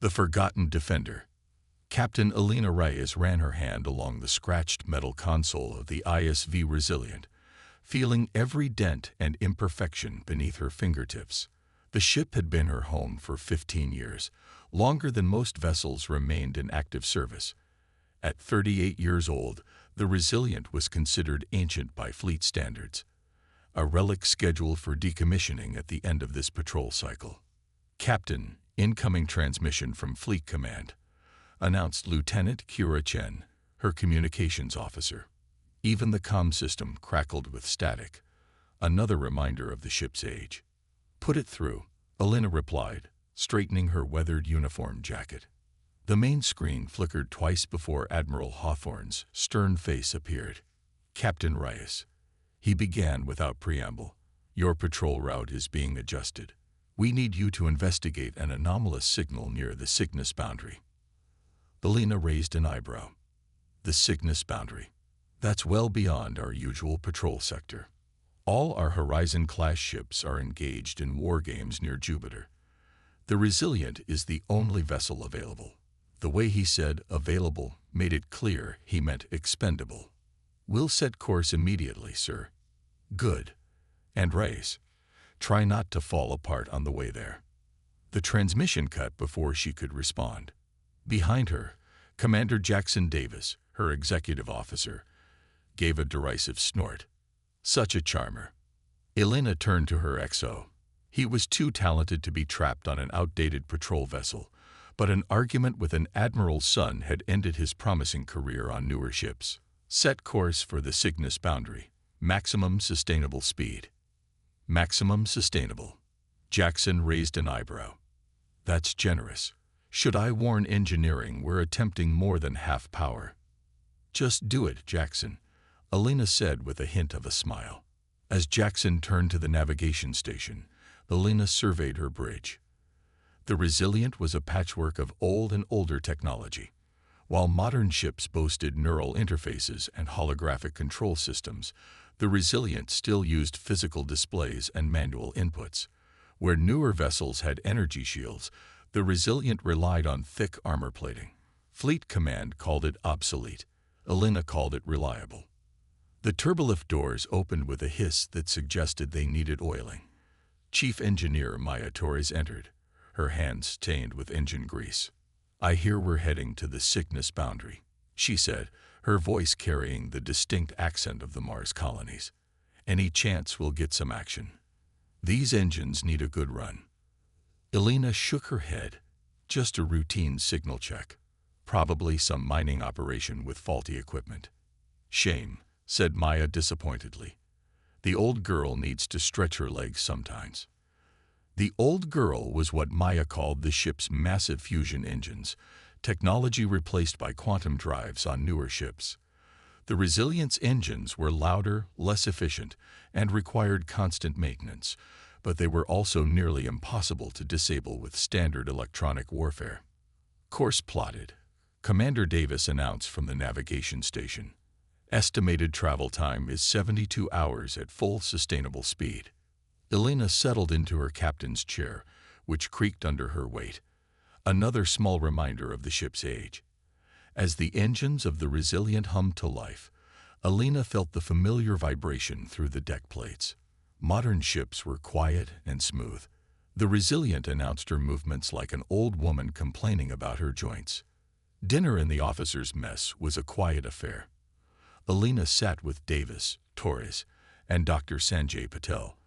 The Forgotten Defender. Captain Elena Reyes ran her hand along the scratched metal console of the ISV Resilient, feeling every dent and imperfection beneath her fingertips. The ship had been her home for 15 years, longer than most vessels remained in active service. At 38 years old, the Resilient was considered ancient by fleet standards, a relic scheduled for decommissioning at the end of this patrol cycle. "Captain, incoming transmission from Fleet Command," announced Lieutenant Kira Chen, her communications officer. Even the comm system crackled with static, another reminder of the ship's age. "Put it through," Elena replied, straightening her weathered uniform jacket. The main screen flickered twice before Admiral Hawthorne's stern face appeared. "Captain Reyes," he began without preamble, "your patrol route is being adjusted. We need you to investigate an anomalous signal near the Cygnus boundary." Elena raised an eyebrow. "The Cygnus boundary? That's well beyond our usual patrol sector. All our Horizon-class ships are engaged in war games near Jupiter. The Resilient is the only vessel available." The way he said "available" made it clear he meant expendable. "We'll set course immediately, sir." "Good. And Reyes, try not to fall apart on the way there." The transmission cut before she could respond. Behind her, Commander Jackson Davis, her executive officer, gave a derisive snort. Such a charmer. Elena turned to her XO. He was too talented to be trapped on an outdated patrol vessel, but an argument with an admiral's son had ended his promising career on newer ships. "Set course for the Cygnus boundary. Maximum sustainable speed." "Maximum sustainable." Jackson raised an eyebrow. "That's generous. Should I warn engineering we're attempting more than half power?" "Just do it, Jackson," Elena said with a hint of a smile. As Jackson turned to the navigation station, Elena surveyed her bridge. The Resilient was a patchwork of old and older technology. While modern ships boasted neural interfaces and holographic control systems, the Resilient still used physical displays and manual inputs. Where newer vessels had energy shields, the Resilient relied on thick armor plating. Fleet Command called it obsolete. Elena called it reliable. The turbolift doors opened with a hiss that suggested they needed oiling. Chief Engineer Maya Torres entered, her hands stained with engine grease. "I hear we're heading to the Cygnus boundary," she said, her voice carrying the distinct accent of the Mars colonies. "Any chance we'll get some action? These engines need a good run." Elena shook her head. "Just a routine signal check. Probably some mining operation with faulty equipment." "Shame," said Maya disappointedly. "The old girl needs to stretch her legs sometimes." The old girl was what Maya called the ship's massive fusion engines, technology replaced by quantum drives on newer ships. The Resilient's engines were louder, less efficient, and required constant maintenance, but they were also nearly impossible to disable with standard electronic warfare. "Course plotted," Commander Davis announced from the navigation station. "Estimated travel time is 72 hours at full sustainable speed." Elena settled into her captain's chair, which creaked under her weight, another small reminder of the ship's age. As the engines of the Resilient hummed to life, Elena felt the familiar vibration through the deck plates. Modern ships were quiet and smooth. The Resilient announced her movements like an old woman complaining about her joints. Dinner in the officers' mess was a quiet affair. Elena sat with Davis, Torres, and Dr. Sanjay Patel,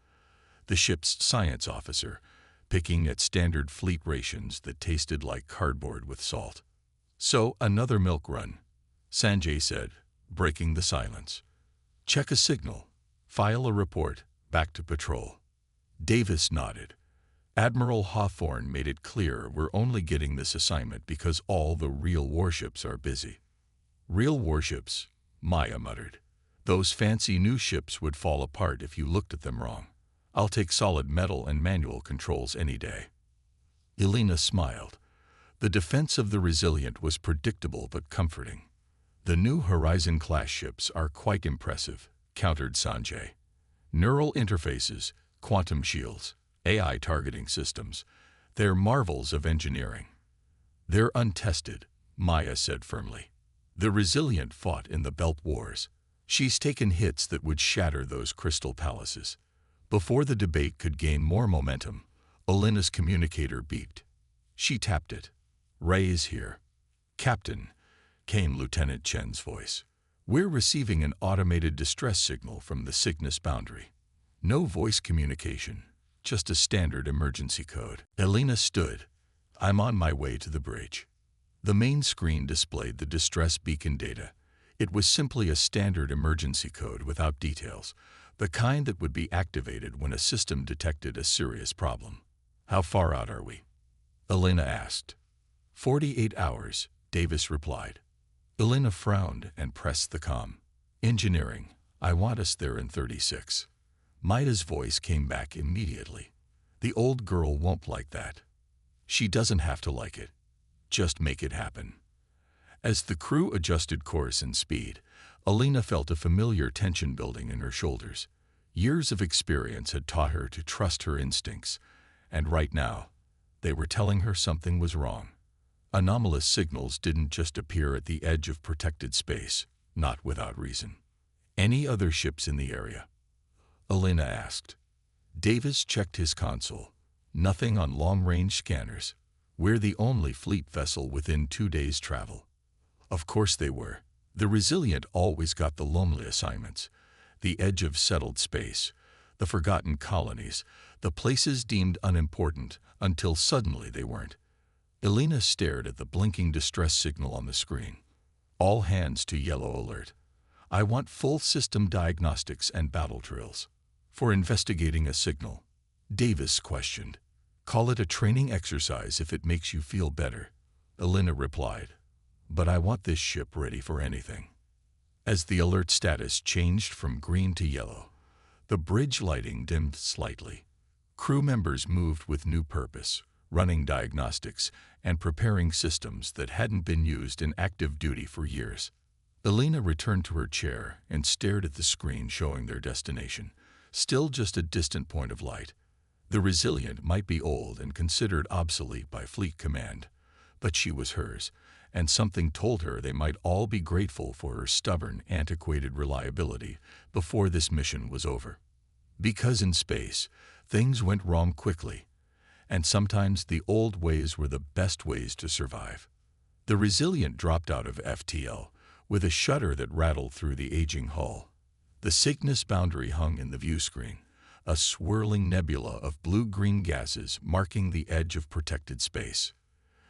the ship's science officer, picking at standard fleet rations that tasted like cardboard with salt. "So, another milk run," Sanjay said, breaking the silence. "Check a signal. File a report. Back to patrol." Davis nodded. "Admiral Hawthorne made it clear we're only getting this assignment because all the real warships are busy." "Real warships," Maya muttered. "Those fancy new ships would fall apart if you looked at them wrong. I'll take solid metal and manual controls any day." Elena smiled. The defense of the Resilient was predictable but comforting. "The new Horizon-class ships are quite impressive," countered Sanjay. "Neural interfaces, quantum shields, AI targeting systems. They're marvels of engineering." They're untested, Maya said firmly. The Resilient fought in the Belt Wars. She's taken hits that would shatter those crystal palaces. Before the debate could gain more momentum, Alina's communicator beeped. She tapped it. "Ray is here." "Captain," came Lieutenant Chen's voice. "We're receiving an automated distress signal from the Cygnus boundary. No voice communication, just a standard emergency code." Alina stood. "I'm on my way to the bridge." The main screen displayed the distress beacon data. It was simply a standard emergency code without details, the kind that would be activated when a system detected a serious problem. "How far out are we?" Alina asked. 48 hours, Davis replied. Alina frowned and pressed the comm. "Engineering, I want us there in 36. Maida's voice came back immediately. "The old girl won't like that." "She doesn't have to like it. Just make it happen." As the crew adjusted course and speed, Alina felt a familiar tension building in her shoulders. Years of experience had taught her to trust her instincts, and right now, they were telling her something was wrong. Anomalous signals didn't just appear at the edge of protected space, not without reason. "Any other ships in the area?" Alina asked. Davis checked his console. "Nothing on long-range scanners. We're the only fleet vessel within 2 days' travel." Of course they were. The Resilient always got the lonely assignments, the edge of settled space, the forgotten colonies, the places deemed unimportant until suddenly they weren't. Alina stared at the blinking distress signal on the screen. "All hands to yellow alert. I want full system diagnostics and battle drills." "For investigating a signal?" Davis questioned. "Call it a training exercise if it makes you feel better," Alina replied. "But I want this ship ready for anything." As the alert status changed from green to yellow, the bridge lighting dimmed slightly. Crew members moved with new purpose, running diagnostics and preparing systems that hadn't been used in active duty for years. Alina returned to her chair and stared at the screen showing their destination, still just a distant point of light. The Resilient might be old and considered obsolete by Fleet Command, but she was hers, and something told her they might all be grateful for her stubborn, antiquated reliability before this mission was over. Because in space, things went wrong quickly, and sometimes the old ways were the best ways to survive. The Resilient dropped out of FTL with a shudder that rattled through the aging hull. The Cygnus boundary hung in the view screen, a swirling nebula of blue-green gases marking the edge of protected space.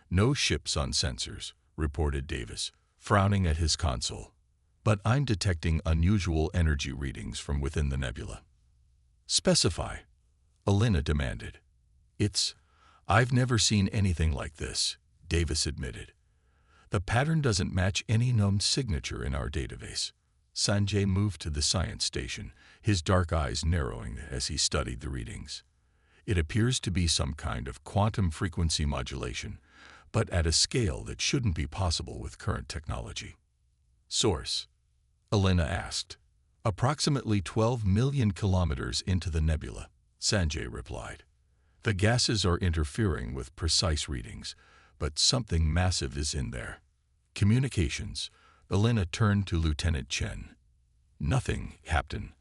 "No ships on sensors," reported Davis, frowning at his console. "But I'm detecting unusual energy readings from within the nebula." "Specify," Alina demanded. I've never seen anything like this," Davis admitted. "The pattern doesn't match any known signature in our database." Sanjay moved to the science station, his dark eyes narrowing as he studied the readings. "It appears to be some kind of quantum frequency modulation, but at a scale that shouldn't be possible with current technology." "Source?" Alina asked. "Approximately 12 million kilometers into the nebula," Sanjay replied. "The gases are interfering with precise readings, but something massive is in there." "Communications." Alina turned to Lieutenant Chen. "Nothing, Captain.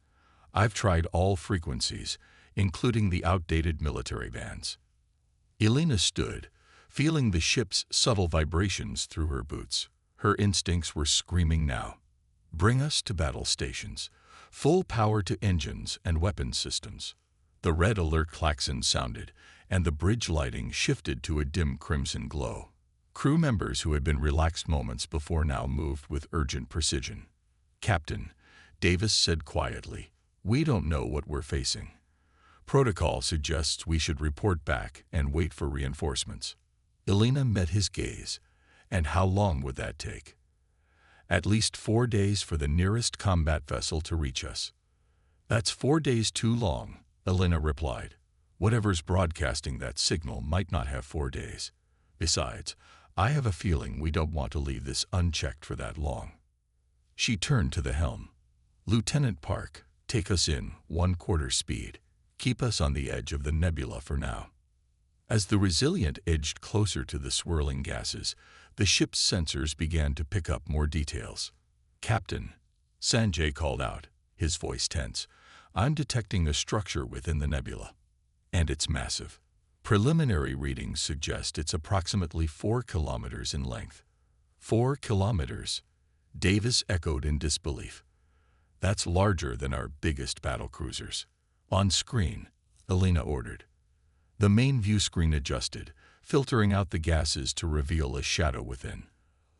I've tried all frequencies, including the outdated military bands." Alina stood, feeling the ship's subtle vibrations through her boots. Her instincts were screaming now. "Bring us to battle stations. Full power to engines and weapons systems." The red alert klaxon sounded, and the bridge lighting shifted to a dim crimson glow. Crew members who had been relaxed moments before now moved with urgent precision. "Captain," Davis said quietly, "we don't know what we're facing. Protocol suggests we should report back and wait for reinforcements." Alina met his gaze. "And how long would that take?" "At least 4 days for the nearest combat vessel to reach us." "That's 4 days too long," Alina replied. "Whatever's broadcasting that signal might not have 4 days. Besides, I have a feeling we don't want to leave this unchecked for that long." She turned to the helm. "Lieutenant Park, take us in 1/4 speed. Keep us on the edge of the nebula for now." As the Resilient edged closer to the swirling gases, the ship's sensors began to pick up more details. "Captain," Sanjay called out, his voice tense, "I'm detecting a structure within the nebula. And it's massive. Preliminary readings suggest it's approximately 4 kilometers in length." 4 kilometers? Davis echoed in disbelief. "That's larger than our biggest battlecruisers." "On screen," Alina ordered. The main view screen adjusted, filtering out the gases to reveal a shadow within.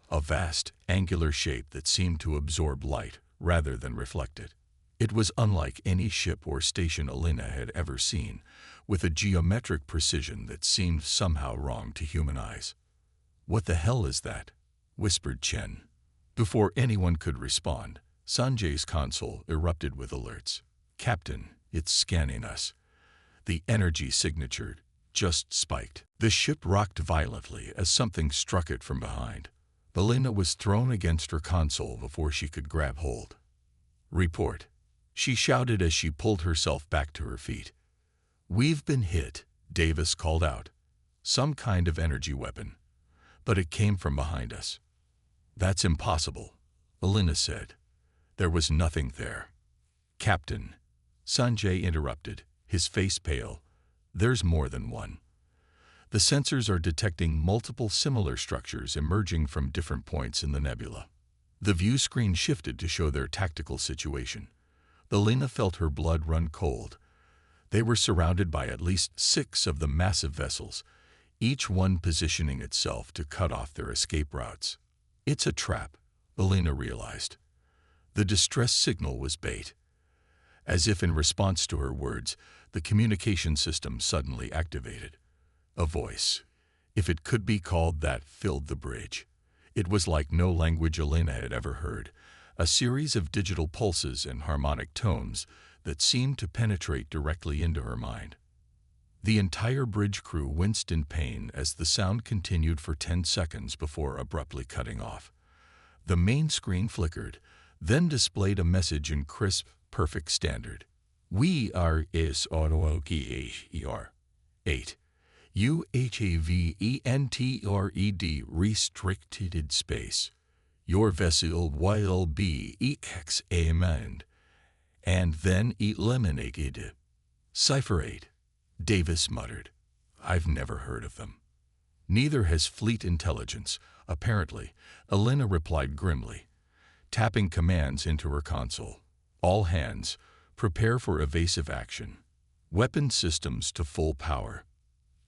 A vast, angular shape that seemed to absorb light rather than reflect it. It was unlike any ship or station Alina had ever seen, with a geometric precision that seemed somehow wrong to human eyes. "What the hell is that?" whispered Chen. Before anyone could respond, Sanjay's console erupted with alerts. "Captain, it's scanning us." The energy signature just spiked. The ship rocked violently as something struck it from behind. Alina was thrown against her console before she could grab hold. "Report," she shouted as she pulled herself back to her feet. "We've been hit," Davis called out. "Some kind of energy weapon. But it came from behind us." "That's impossible," Alina said. "There was nothing there." "Captain," Sanjay interrupted, his face pale, "there's more than one. The sensors are detecting multiple similar structures emerging from different points in the nebula." The view screen shifted to show their tactical situation. Alina felt her blood run cold. They were surrounded by at least 6 of the massive vessels, each one positioning itself to cut off their escape routes. "It's a trap," Alina realized. The distress signal was bait. As if in response to her words, the communication system suddenly activated. A voice, if it could be called that, filled the bridge. It was like no language Alina had ever heard, a series of digital pulses and harmonic tones that seemed to penetrate directly into her mind. The entire bridge crew winced in pain as the sound continued for 10 seconds before abruptly cutting off. The main screen flickered, then displayed a message in crisp, perfect standard. "We are Sypher-8 UHAVENTRED restricted space. Your vessel will be examined and then eliminated." "Sypher-8," Davis muttered. "I've never heard of them." "Neither has Fleet Intelligence, apparently," Alina replied grimly, tapping commands into her console. "All hands, prepare for evasive action. Weapon systems to full power."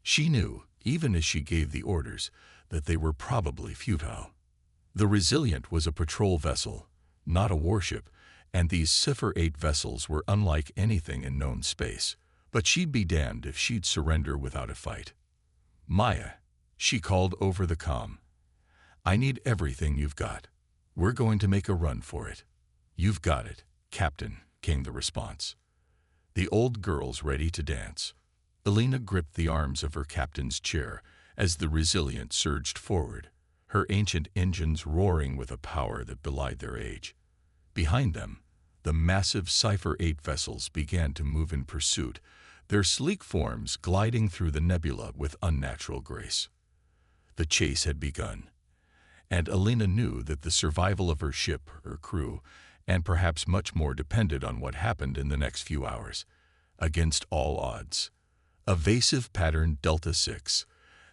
She knew, even as she gave the orders, that they were probably futile. The Resilient was a patrol vessel, not a warship, and these Sypher-8 vessels were unlike anything in known space. But she'd be damned if she'd surrender without a fight. "Maya," she called over the comm, "I need everything you've got. We're going to make a run for it." "You've got it, Captain," came the response. The old girl's ready to dance. Alina gripped the arms of her captain's chair as the Resilient surged forward, her ancient engines roaring with a power that belied their age. Behind them, the massive Sypher-8 vessels began to move in pursuit, their sleek forms gliding through the nebula with unnatural grace. The chase had begun, and Alina knew that the survival of her ship, her crew, and perhaps much more depended on what happened in the next few hours. Against all odds. "Evasive pattern Delta 6,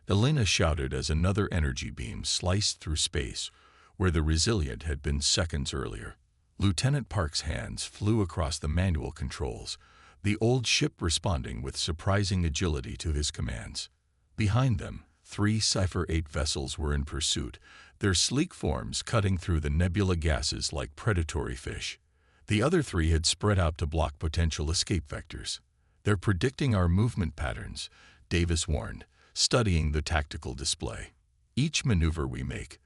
Alina shouted as another energy beam sliced through space where the Resilient had been seconds earlier. Lieutenant Park's hands flew across the manual controls, the old ship responding with surprising agility to his commands. Behind them, 3 Sypher-8 vessels were in pursuit, their sleek forms cutting through the nebula gases like predatory fish. The other 3 had spread out to block potential escape vectors. "They're predicting our movement patterns," Davis warned, studying the tactical display. "Each maneuver we make,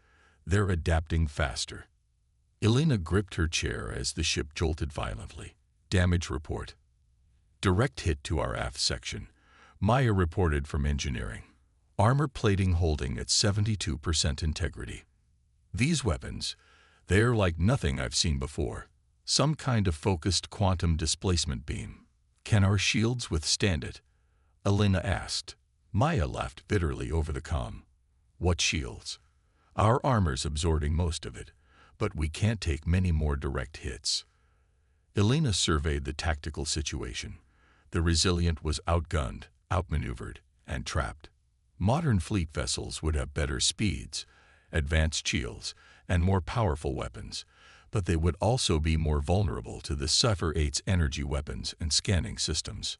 they're adapting faster." Alina gripped her chair as the ship jolted violently. "Damage report." "Direct hit to our aft section," Maya reported from engineering. "Armor plating holding at 72% integrity. These weapons, they're like nothing I've seen before. Some kind of focused quantum displacement beam." "Can our shields withstand it?" Alina asked. Maya laughed bitterly over the comm. What shields? Our armor's absorbing most of it, but we can't take many more direct hits. Elena surveyed the tactical situation. The Resilient was outgunned, outmaneuvered, and trapped. Modern fleet vessels would have better speeds, advanced shields, and more powerful weapons, but they would also be more vulnerable to the Sypher-8's energy weapons and scanning systems.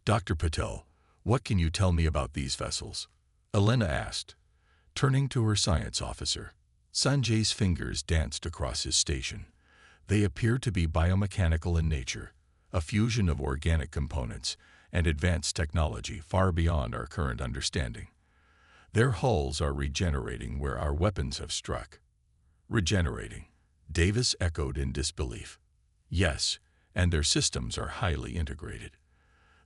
Dr. Patel, what can you tell me about these vessels? Elena asked, turning to her science officer. Sanjay's fingers danced across his station. They appear to be biomechanical in nature, a fusion of organic components and advanced technology far beyond our current understanding. Their hulls are regenerating where our weapons have struck. Regenerating? Davis echoed in disbelief. Yes, and their systems are highly integrated.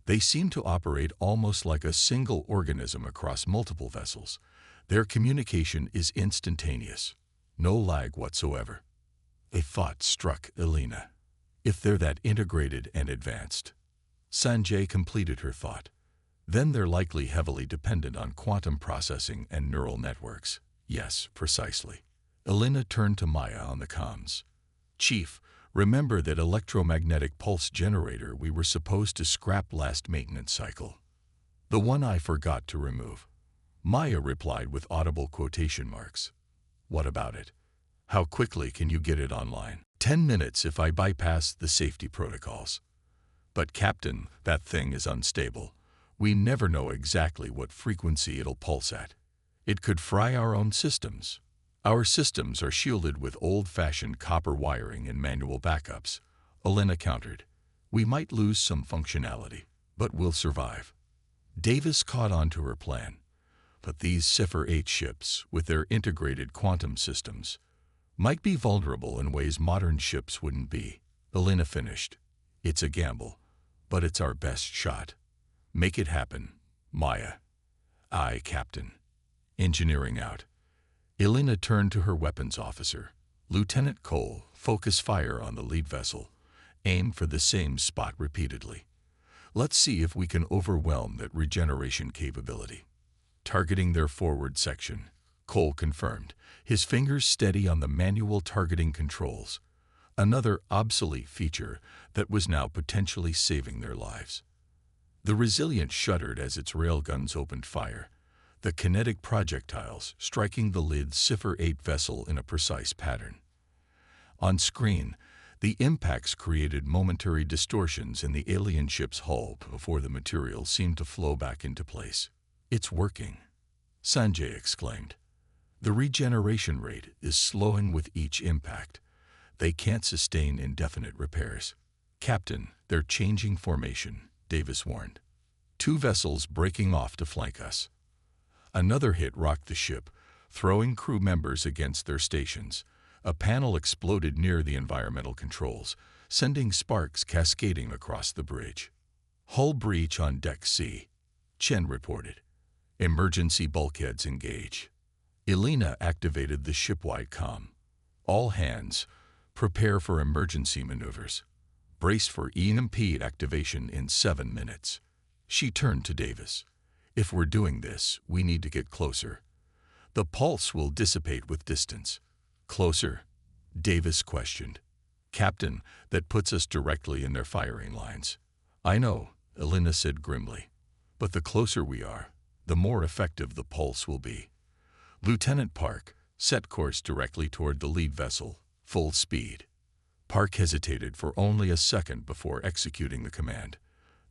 They seem to operate almost like a single organism across multiple vessels. Their communication is instantaneous. No lag whatsoever. A thought struck Elena. If they're that integrated and advanced. Sanjay completed her thought. Then they're likely heavily dependent on quantum processing and neural networks. Yes, precisely. Elena turned to Maya on the comms. Chief, remember that electromagnetic pulse generator we were supposed to scrap last maintenance cycle? The one I forgot to remove. Maya replied with audible quotation marks. What about it? How quickly can you get it online? 10 minutes if I bypass the safety protocols. But Captain, that thing is unstable. We never know exactly what frequency it'll pulse at. It could fry our own systems. Our systems are shielded with old-fashioned copper wiring and manual backups, Elena countered. We might lose some functionality, but we'll survive. Davis caught on to her plan. But these Sypher-8 ships, with their integrated quantum systems, might be vulnerable in ways modern ships wouldn't be. Elena finished. It's a gamble, but it's our best shot. Make it happen, Maya. Aye, Captain. Engineering out. Elena turned to her weapons officer. Lieutenant Cole, focus fire on the lead vessel. Aim for the same spot repeatedly. Let's see if we can overwhelm that regeneration capability. Targeting their forward section, Cole confirmed, his fingers steady on the manual targeting controls. Another obsolete feature that was now potentially saving their lives. The Resilient shuddered as its railguns opened fire, the kinetic projectiles striking the lead Sypher-8 vessel in a precise pattern. On screen, the impacts created momentary distortions in the alien ship's hull before the material seemed to flow back into place. It's working, Sanjay exclaimed. The regeneration rate is slowing with each impact. They can't sustain indefinite repairs. Captain, they're changing formation, Davis warned. 2 vessels breaking off to flank us. Another hit rocked the ship, throwing crew members against their stations. A panel exploded near the environmental controls, sending sparks cascading across the bridge. Hull breach on Deck C, Chen reported. Emergency bulkheads engage. Elena activated the shipwide comm. All hands, prepare for emergency maneuvers. Brace for EMP activation in 7 minutes. She turned to Davis. If we're doing this, we need to get closer. The pulse will dissipate with distance. Closer? Davis questioned. Captain, that puts us directly in their firing lines. I know, Elena said grimly. But the closer we are, the more effective the pulse will be. Lieutenant Park, set course directly toward the lead vessel, full speed. Park hesitated for only a second before executing the command.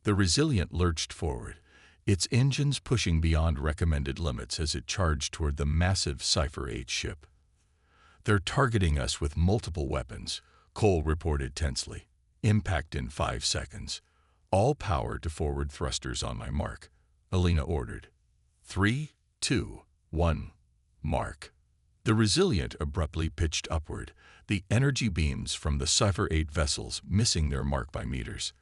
The Resilient lurched forward, its engines pushing beyond recommended limits as it charged toward the massive Sypher-8 ship. They're targeting us with multiple weapons, Cole reported tensely. Impact in 5 seconds. All power to forward thrusters on my mark, Elena ordered. 3, 2, 1, mark. The Resilient abruptly pitched upward, the energy beams from the Sypher-8 vessels missing their mark by meters.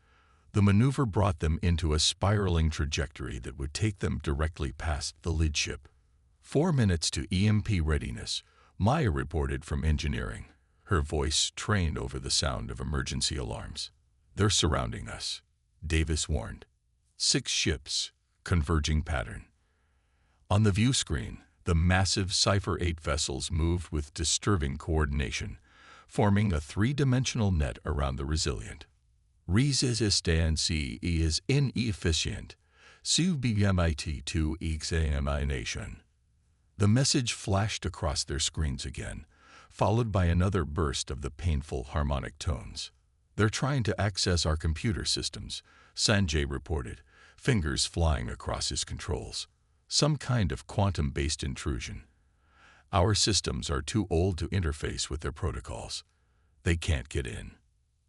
The maneuver brought them into a spiraling trajectory that would take them directly past the lead ship. 4 minutes to EMP readiness, Maya reported from engineering, her voice trained over the sound of emergency alarms. They're surrounding us, Davis warned. 6 ships, converging pattern. On the view screen, the massive Sypher-8 vessels moved with disturbing coordination, forming a three-dimensional net around the Resilient. Resistance is inefficient. Submit to examination. The message flashed across their screens again, followed by another burst of the painful harmonic tones. "They're trying to access our computer systems," Sanjay reported, fingers flying across his controls. "Some kind of quantum-based intrusion. Our systems are too old to interface with their protocols. They can't get in."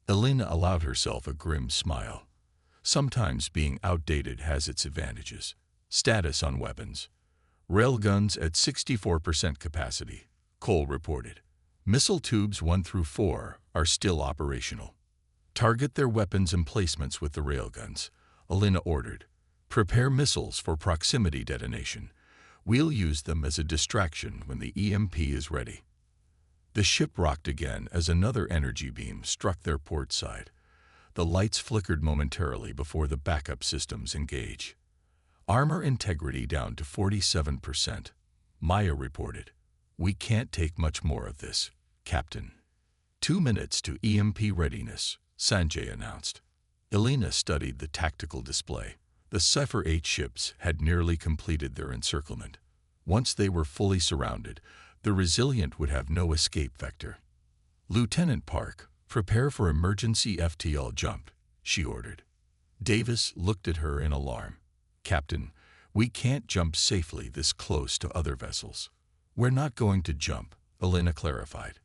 Elena allowed herself a grim smile. Sometimes being outdated has its advantages. Status on weapons. Railguns at 64% capacity, Cole reported. Missile tubes 1 through 4 are still operational. Target their weapons emplacements with the railguns, Elena ordered. Prepare missiles for proximity detonation. We'll use them as a distraction when the EMP is ready. The ship rocked again as another energy beam struck their port side. The lights flickered momentarily before the backup systems engage. Armor integrity down to 47%, Maya reported. "We can't take much more of this, Captain." 2 minutes to EMP readiness, Sanjay announced. Elena studied the tactical display. The Sypher-8 ships had nearly completed their encirclement. Once they were fully surrounded, the Resilient would have no escape vector. "Lieutenant Park, prepare for emergency FTL jump," she ordered. Davis looked at her in alarm. "Captain, we can't jump safely this close to other vessels." "We're not going to jump," Elena clarified.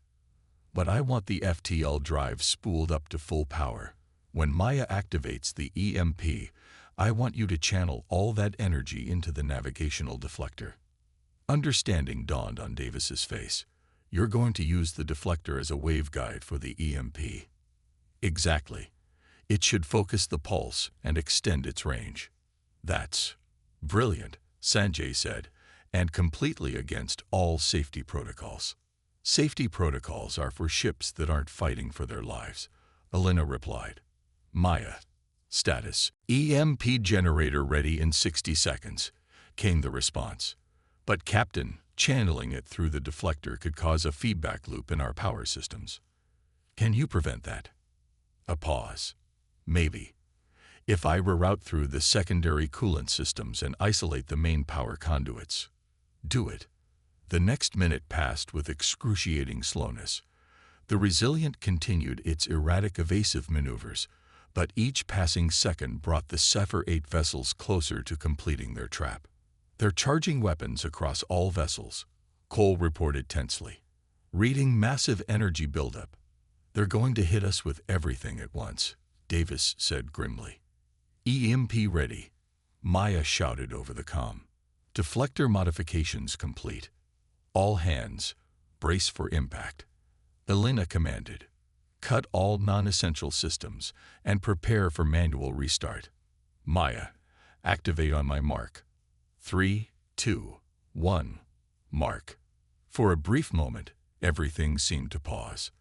"But I want the FTL drive spooled up to full power. When Maya activates the EMP, I want you to channel all that energy into the navigational deflector." Understanding dawned on Davis's face. "You're going to use the deflector as a waveguide for the EMP." "Exactly. It should focus the pulse and extend its range." "That's brilliant," Sanjay said, "and completely against all safety protocols." "Safety protocols are for ships that aren't fighting for their lives," Elena replied. "Maya, status, EMP generator ready in 60 seconds, came the response. "But Captain, channeling it through the deflector could cause a feedback loop in our power systems. Can you prevent that?" A pause. "Maybe. If I reroute through the secondary coolant systems and isolate the main power conduits." "Do it." The next minute passed with excruciating slowness. The Resilient continued its erratic evasive maneuvers, but each passing second brought the Sypher-8 vessels closer to completing their trap. "They're charging weapons across all vessels," Cole reported tensely. "Reading massive energy buildup." "They're going to hit us with everything at once," Davis said grimly. "EMP ready," Maya shouted over the comm. "Deflector modifications complete. All hands, brace for impact." Elena commanded. "Cut all non-essential systems and prepare for manual restart." "Maya, activate on my mark." 3, 2, 1, mark. For a brief moment, everything seemed to pause.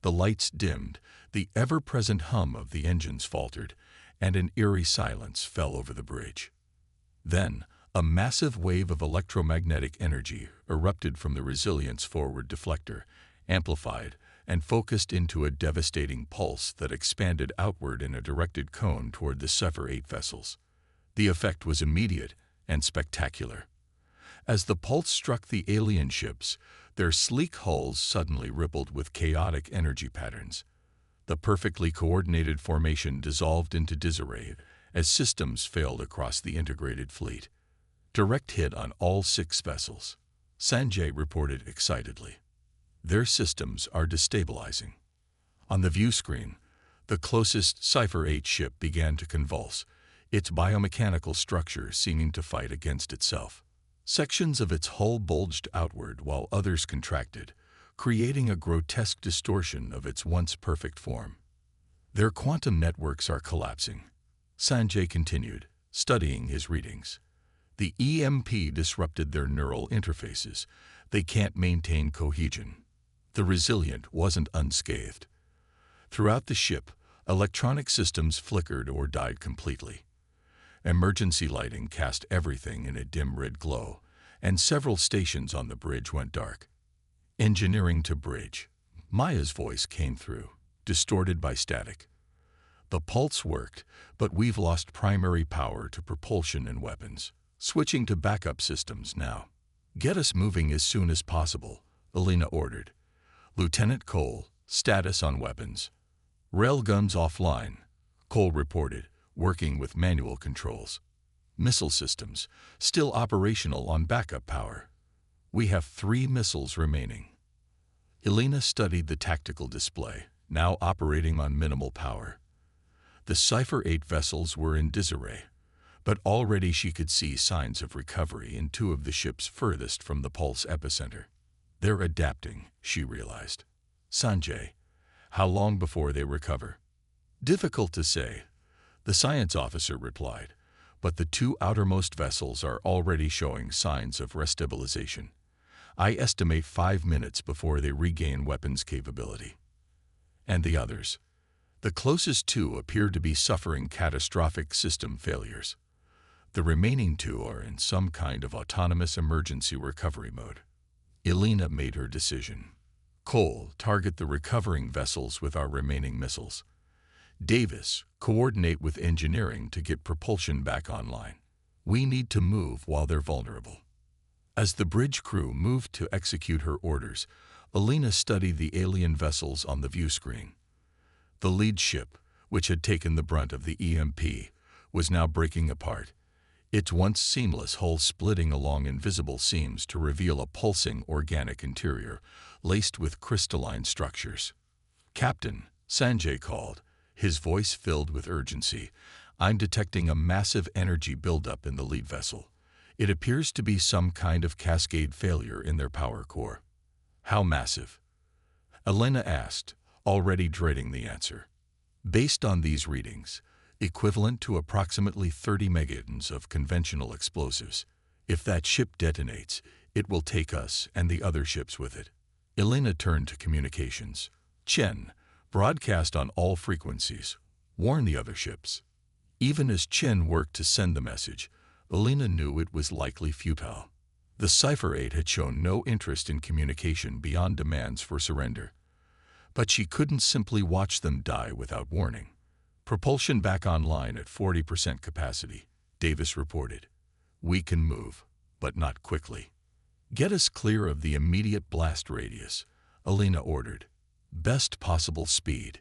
The lights dimmed, the ever-present hum of the engines faltered, and an eerie silence fell over the bridge. Then, a massive wave of electromagnetic energy erupted from the Resilient's forward deflector, amplified, and focused into a devastating pulse that expanded outward in a directed cone toward the Sypher-8 vessels. The effect was immediate and spectacular. As the pulse struck the alien ships, their sleek hulls suddenly rippled with chaotic energy patterns. The perfectly coordinated formation dissolved into disarray as systems failed across the integrated fleet. "Direct hit on all 6 vessels," Sanjay reported excitedly. "Their systems are destabilizing." On the view screen, the closest Sypher-8 ship began to convulse, its biomechanical structure seeming to fight against itself. Sections of its hull bulged outward while others contracted, creating a grotesque distortion of its once perfect form. "Their quantum networks are collapsing," Sanjay continued, studying his readings. "The EMP disrupted their neural interfaces. They can't maintain cohesion." The Resilient wasn't unscathed. Throughout the ship, electronic systems flickered or died completely. Emergency lighting cast everything in a dim red glow, and several stations on the bridge went dark. Engineering to bridge. Maya's voice came through, distorted by static. The pulse worked, but we've lost primary power to propulsion and weapons. Switching to backup systems now. Get us moving as soon as possible, Alina ordered. Lieutenant Cole, status on weapons. Railguns offline, Cole reported, working with manual controls. Missile systems, still operational on backup power. We have 3 missiles remaining. Alina studied the tactical display, now operating on minimal power. The Sypher-8 vessels were in disarray, but already she could see signs of recovery in 2 of the ships furthest from the pulse epicenter. They're adapting, she realized. Sanjay, how long before they recover? Difficult to say, the science officer replied, but the 2 outermost vessels are already showing signs of restabilization. I estimate 5 minutes before they regain weapons capability. And the others? The closest 2 appear to be suffering catastrophic system failures. The remaining 2 are in some kind of autonomous emergency recovery mode. Alina made her decision. Cole, target the recovering vessels with our remaining missiles. Davis, coordinate with engineering to get propulsion back online. We need to move while they're vulnerable. As the bridge crew moved to execute her orders, Alina studied the alien vessels on the view screen. The lead ship, which had taken the brunt of the EMP, was now breaking apart, its once seamless hull splitting along invisible seams to reveal a pulsing organic interior, laced with crystalline structures. Captain, Sanjay called, his voice filled with urgency. I'm detecting a massive energy buildup in the lead vessel. It appears to be some kind of cascade failure in their power core. How massive? Alina asked, already dreading the answer. Based on these readings, equivalent to approximately 30 megatons of conventional explosives. If that ship detonates, it will take us and the other ships with it. Alina turned to communications. Chen, broadcast on all frequencies. Warn the other ships. Even as Chen worked to send the message, Alina knew it was likely futile. The Sypher-8 had shown no interest in communication beyond demands for surrender. But she couldn't simply watch them die without warning. Propulsion back online at 40% capacity, Davis reported. We can move, but not quickly. Get us clear of the immediate blast radius, Alina ordered. Best possible speed.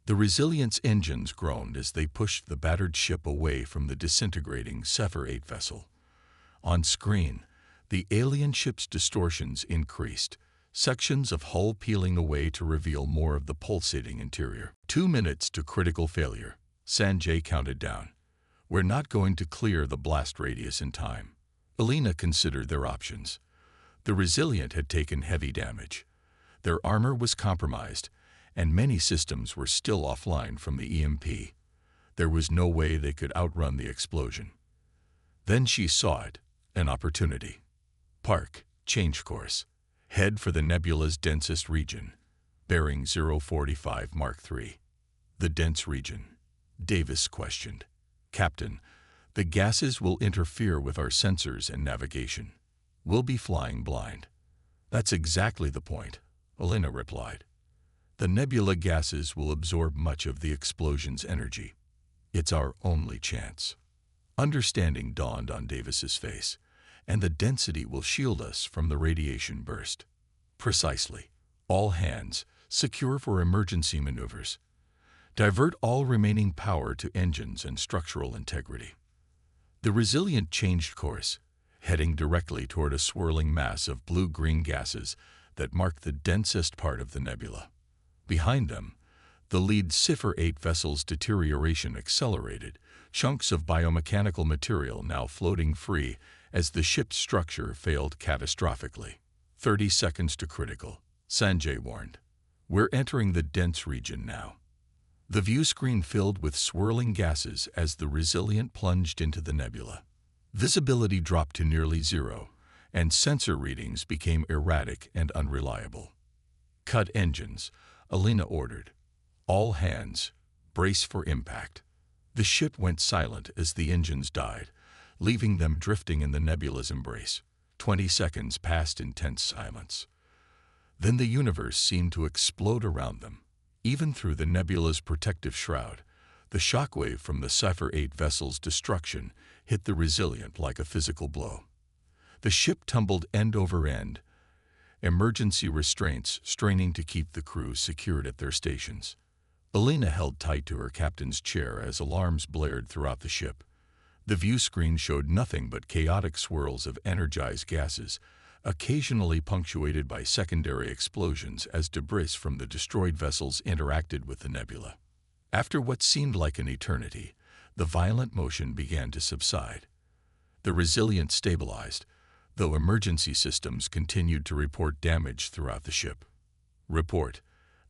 The Resilience engines groaned as they pushed the battered ship away from the disintegrating Sypher-8 vessel. On screen, the alien ship's distortions increased, sections of hull peeling away to reveal more of the pulsating interior. 2 minutes to critical failure, Sanjay counted down. We're not going to clear the blast radius in time. Alina considered their options. The Resilient had taken heavy damage. Their armor was compromised, and many systems were still offline from the EMP. There was no way they could outrun the explosion. Then she saw it, an opportunity. Park, change course. Head for the nebula's densest region, bearing 045 Mark III. The dense region, Davis questioned. Captain, the gases will interfere with our sensors and navigation. We'll be flying blind. That's exactly the point, Alina replied. The nebula gases will absorb much of the explosion's energy. It's our only chance. Understanding dawned on Davis's face, and the density will shield us from the radiation burst. Precisely. All hands, secure for emergency maneuvers. Divert all remaining power to engines and structural integrity. The Resilient changed course, heading directly toward a swirling mass of blue-green gases that marked the densest part of the nebula. Behind them, the lead Sypher-8 vessel's deterioration accelerated, chunks of biomechanical material now floating free as the ship's structure failed catastrophically. 30 seconds to critical, Sanjay warned. We're entering the dense region now. The view screen filled with swirling gases as the Resilient plunged into the nebula. Visibility dropped to nearly zero, and sensor readings became erratic and unreliable. Cut engines, Alina ordered. All hands, brace for impact. The ship went silent as the engines died, leaving them drifting in the nebula's embrace. 20 seconds passed in tense silence. Then the universe seemed to explode around them. Even through the nebula's protective shroud, the shockwave from the Sypher-8 vessel's destruction hit the Resilient like a physical blow. The ship tumbled end over end, emergency restraints straining to keep the crew secured at their stations. Alina held tight to her captain's chair as alarms blared throughout the ship. The view screen showed nothing but chaotic swirls of energized gases, occasionally punctuated by secondary explosions as debris from the destroyed vessels interacted with the nebula. After what seemed like an eternity, the violent motion began to subside. The Resilient stabilized, though emergency systems continued to report damage throughout the ship. "Report,"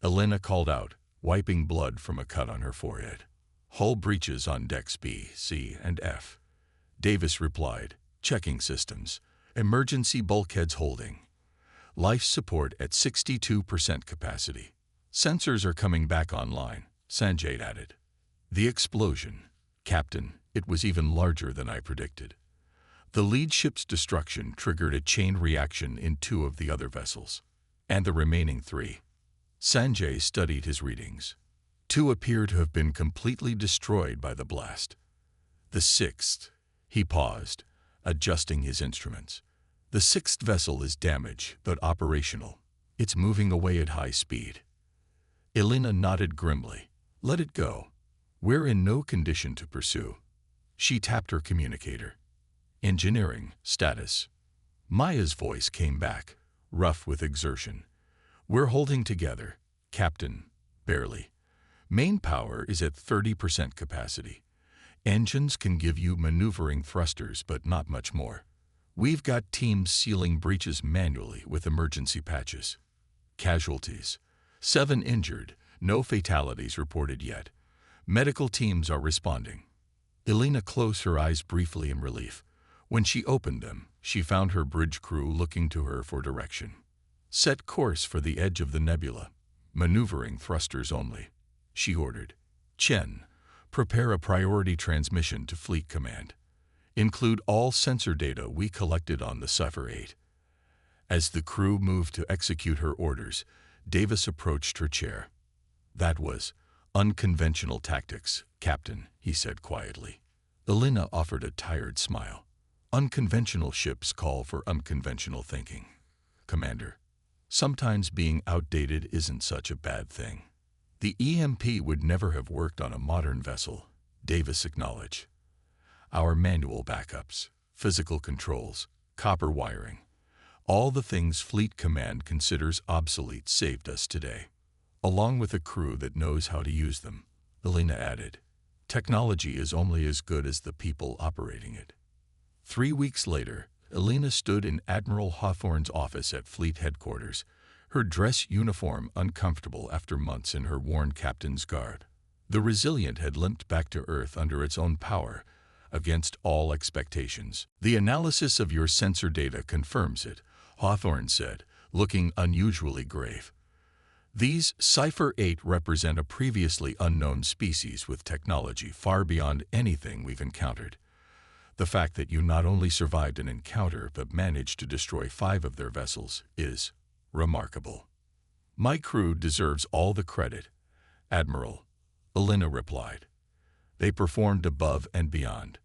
Alina called out, wiping blood from a cut on her forehead. "Hull breaches on decks B, C, and F." Davis replied, "Checking systems. Emergency bulkheads holding. Life support at 62% capacity. Sensors are coming back online," Sanjay added. The explosion. "Captain, it was even larger than I predicted." The lead ship's destruction triggered a chain reaction in 2 of the other vessels. "And the remaining 3. Sanjay studied his readings. 2 appear to have been completely destroyed by the blast. "The 6th. He paused, adjusting his instruments. "The 6th vessel is damaged, but operational. It's moving away at high speed." Alina nodded grimly. "Let it go. We're in no condition to pursue." She tapped her communicator. "Engineering, status." Maya's voice came back, rough with exertion. "We're holding together, Captain. Barely. Main power is at 30% capacity. Engines can give you maneuvering thrusters, but not much more. We've got teams sealing breaches manually with emergency patches." Casualties. 7 injured, no fatalities reported yet. Medical teams are responding. Alina closed her eyes briefly in relief. When she opened them, she found her bridge crew looking to her for direction. "Set course for the edge of the nebula. Maneuvering thrusters only," she ordered. "Chen, prepare a priority transmission to Fleet Command. Include all sensor data we collected on the Sypher-8." As the crew moved to execute her orders, Davis approached her chair. "That was unconventional tactics, Captain," he said quietly. Alina offered a tired smile. "Unconventional ships call for unconventional thinking, Commander. Sometimes being outdated isn't such a bad thing." "The EMP would never have worked on a modern vessel," Davis acknowledged. "Our manual backups, physical controls, copper wiring, all the things Fleet Command considers obsolete saved us today. Along with a crew that knows how to use them," Alina added. "Technology is only as good as the people operating it." 3 weeks later, Alina stood in Admiral Hawthorne's office at Fleet Headquarters, her dress uniform uncomfortable after months in her worn captain's garb. The Resilient had limped back to Earth under its own power, against all expectations. "The analysis of your sensor data confirms it," Hawthorne said, looking unusually grave. "These Sypher-8 represent a previously unknown species with technology far beyond anything we've encountered. The fact that you not only survived an encounter but managed to destroy 5 of their vessels is remarkable." "My crew deserves all the credit, Admiral," Alina replied. "They performed above and beyond."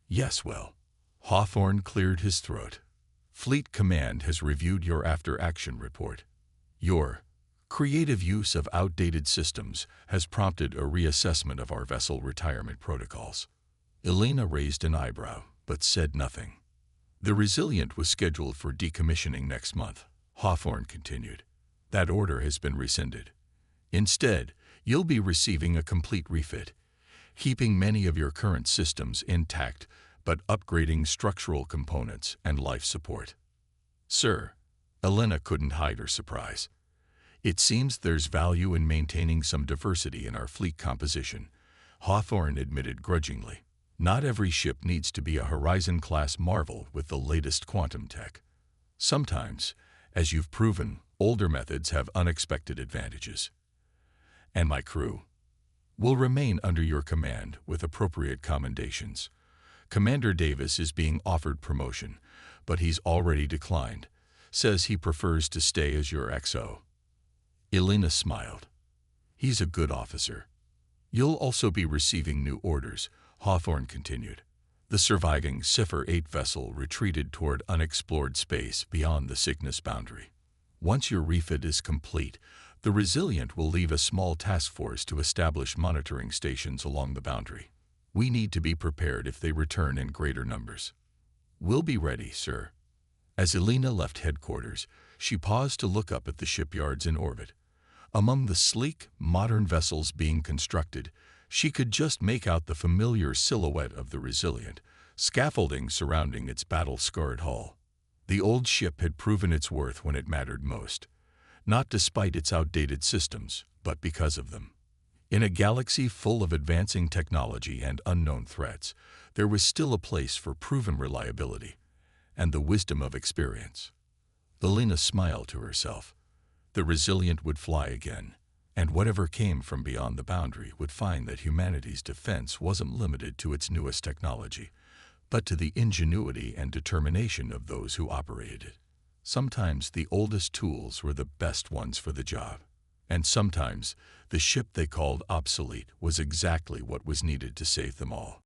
"Yes, well." Hawthorne cleared his throat. "Fleet Command has reviewed your after-action report. Your creative use of outdated systems has prompted a reassessment of our vessel retirement protocols." Alina raised an eyebrow, but said nothing. "The Resilient was scheduled for decommissioning next month," Hawthorne continued. "That order has been rescinded. Instead, you'll be receiving a complete refit, keeping many of your current systems intact but upgrading structural components and life support." "Sir," Alina couldn't hide her surprise. "It seems there's value in maintaining some diversity in our fleet composition," Hawthorne admitted grudgingly. "Not every ship needs to be a Horizon-class marvel with the latest quantum tech. Sometimes, as you've proven, older methods have unexpected advantages. And my crew will remain under your command with appropriate commendations. Commander Davis is being offered promotion, but he's already declined. Says he prefers to stay as your XO. Elena smiled. He's a good officer. You'll also be receiving new orders, Hawthorne continued. The surviving Sypher-8 vessel retreated toward unexplored space beyond the Cygnus boundary. Once your refit is complete, the Resilient will leave a small task force to establish monitoring stations along the boundary. We need to be prepared if they return in greater numbers. We'll be ready, sir. As Elena left headquarters, she paused to look up at the shipyards in orbit. Among the sleek, modern vessels being constructed, she could just make out the familiar silhouette of the Resilient, scaffolding surrounding its battle-scarred hull. The old ship had proven its worth when it mattered most, not despite its outdated systems, but because of them. In a galaxy full of advancing technology and unknown threats, there was still a place for proven reliability and the wisdom of experience. Elena smiled to herself. The Resilient would fly again, and whatever came from beyond the boundary would find that humanity's defense wasn't limited to its newest technology, but to the ingenuity and determination of those who operated it. Sometimes the oldest tools were the best ones for the job, and sometimes the ship they called Obsolete was exactly what was needed to save them all.